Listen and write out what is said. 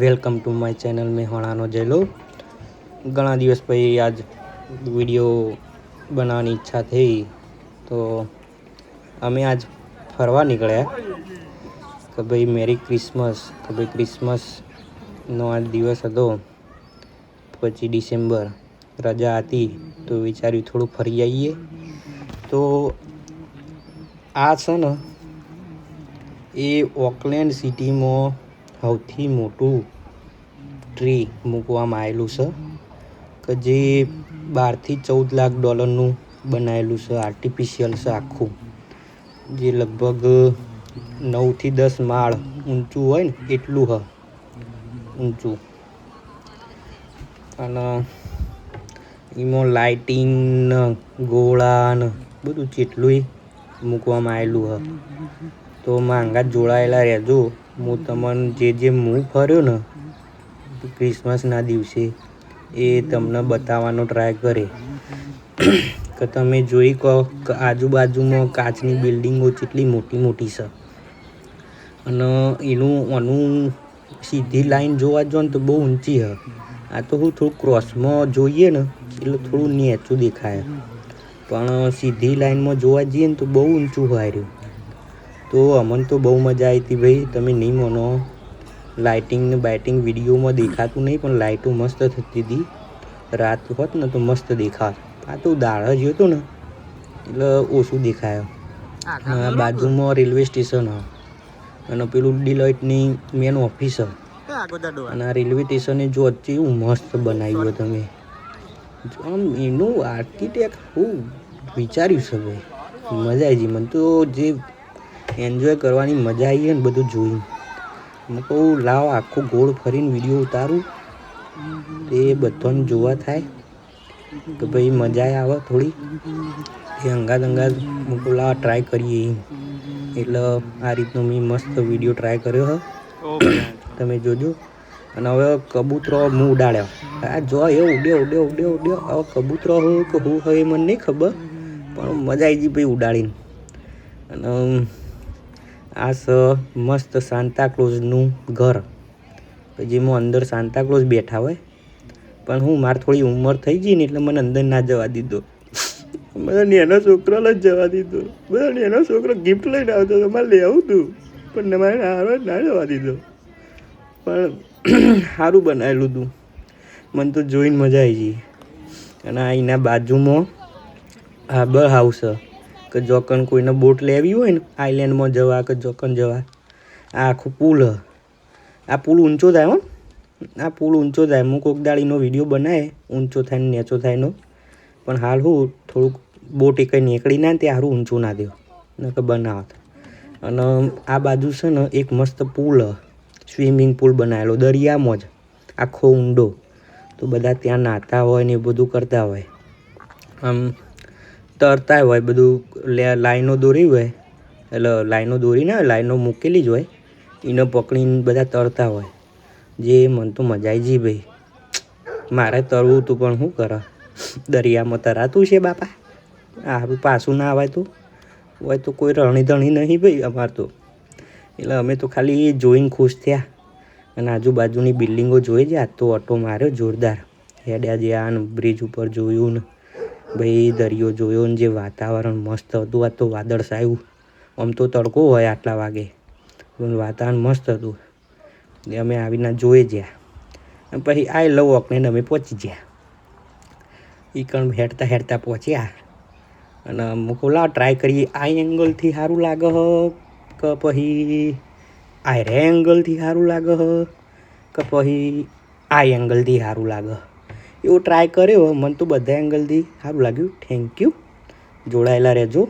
Welcome to my channel મેહોણાનો જેલો। ઘણા દિવસ પછી આજ વિડીયો બનાવવાની ઈચ્છા થઈ તો અમે આજ ફરવા નીકળ્યા કે ભાઈ મેરી ક્રિસમસ કે ભાઈ ક્રિસમસનો આજ દિવસ હતો 25 ડિસેમ્બર રજા હતી તો વિચાર્યું થોડું ફરી આવીએ। તો આ છે ને એ ઓકલેન્ડ સિટીમાં સૌથી મોટું ટ્રી મૂકવામાં આવેલું છે કે જે 12 થી 14 લાખ ડોલરનું બનાવેલું છે। આર્ટિફિશિયલ છે આખું, જે લગભગ 9 થી 10 માળ ઊંચું હોય ને એટલું ઊંચું। અને એમાં લાઇટિંગ ને ગોળા ને બધું જેટલું મૂકવામાં આવેલું છે। તો માંગા જોડાયેલા રહેજો। હું તમને જે હું ફર્યો ને ક્રિસમસના દિવસે એ તમને બતાવવાનો ટ્રાય કરે કે તમે જોઈ કહો કે આજુબાજુમાં કાચની બિલ્ડિંગો કેટલી મોટી મોટી છે અને આનું સીધી લાઈન જોવા જો ને તો બહુ ઊંચી છે। આ તો હું થોડું ક્રોસમાં જોઈએ ને એટલે થોડું નીચું દેખાય, પણ સીધી લાઈનમાં જોવા જઈએ ને તો બહુ ઊંચું હોય રહ્યું। તો અમને તો બહુ મજા આવી હતી ભાઈ, તમે નહીં માનો। લાઇટિંગ ને બાઇટિંગ વિડીયોમાં દેખાતું નહીં, પણ લાઇટો મસ્ત થતી હતી। રાત હોત ને તો મસ્ત દેખાત। આ તો દાડા જ્યો હતો ને એટલે ઓછું દેખાય। બાજુમાં રેલવે સ્ટેશન અને પેલું ડિલોઇટની મેન ઓફિસ અને આ રેલવે સ્ટેશને જો એવું મસ્ત બનાવ્યું તમે આમ એનું આર્કિટેક્ટ હું વિચાર્યું છે ભાઈ, મજા આવી ગઈ મને તો। જે એન્જોય કરવાની મજા આવી ને બધું જોઈને, હું કહું લાવ આખું ગોળ ફરીને વિડીયો ઉતારું એ બધાને જોવા થાય કે ભાઈ મજા આવે થોડી એ અંગાત હું કહું લાવ ટ્રાય કરીએ। એટલે આ રીતનો મેં મસ્ત વિડીયો ટ્રાય કર્યો છે, તમે જોજો। અને હવે કબૂતરો હું ઉડાડ્યો, આ જો એ ઉડ્યો હવે કબૂતરો હોય કે હું હોય એ મને નહીં ખબર, પણ મજા આવી ગઈ ભાઈ ઉડાડીને। અને આ મસ્ત સાન્તાક્લોઝનું ઘર, જેમાં અંદર સાન્તાક્લોઝ બેઠા હોય, પણ હું મારે થોડી ઉંમર થઈ ગઈ ને એટલે મને અંદર ના જવા દીધો। મને નાનો છોકરો જ જવા દીધો। બધા નાનો છોકરો ગિફ્ટ લઈને આવતો હતો, મારે લેવું હતું પણ મારે ના જવા દીધો। પણ સારું બનાવેલું હતું, મને તો જોઈને મજા આવી ગઈ। અને એના બાજુમાં હાર્બર હાઉસ કે જોકન કોઈને બોટ લેવી હોય ને આઈલેન્ડમાં જવા કે જોકન જવા, આ આખું પુલ આ પુલ ઊંચો થાય હો, આ પુલ ઊંચો થાય। હું કોક દાડીનો વિડીયો બનાવે ઊંચો થાય ને નીચો થાયનો, પણ હાલ હું થોડુંક બોટ એક નીકળી ના ત્યાં સારું ઊંચું ના દો ને કે બનાવત। અને આ બાજુ છે ને એક મસ્ત પુલ સ્વિમિંગ પુલ બનાવેલો દરિયામાં જ આખો ઊંડો, તો બધા ત્યાં નાહતા હોય ને એ બધું કરતા હોય, આમ તરતા હોય બધું। લાઈનો દોરી હોય એટલે લાઈનો દોરી ના હોય, લાઈનો મૂકેલી જ હોય, એને પકડીને બધા તરતા હોય। જે મને તો મજા આવી ગઈ ભાઈ, મારે તરવું હતું પણ શું કરે, દરિયામાં તરાતું છે બાપા, આ પાછું ના આવાય તો હોય તો કોઈ રણી ધણી નહીં ભાઈ અમારે તો। એટલે અમે તો ખાલી જોઈને ખુશ થયા અને આજુબાજુની બિલ્ડિંગો જોઈ જાય તો ઓટો માર્યો જોરદાર। હેડ્યા જ્યાં ને બ્રિજ ઉપર જોયું ને ભાઈ, દરિયો જોયો ને જે વાતાવરણ મસ્ત હતું। આ તો વાદળછાયું, આમ તો તડકો હોય આટલા વાગે, પણ વાતાવરણ મસ્ત હતું। અમે આવીને જોઈ ગયા પછી આઈ લવ ઓકલેન્ડ અમે પહોંચી ગયા। એ કણ હેડતા પહોંચ્યા અને મૂકો લાવ ટ્રાય કરીએ આ એંગલથી સારું લાગે કે પછી આ એંગલથી સારું લાગે કે પછી આ એંગલથી સારું લાગે, એવું ટ્રાય કર્યો। મને તો બધા એંગલથી સારું લાગ્યું। થેન્ક યુ, જોડાયેલા રહેજો।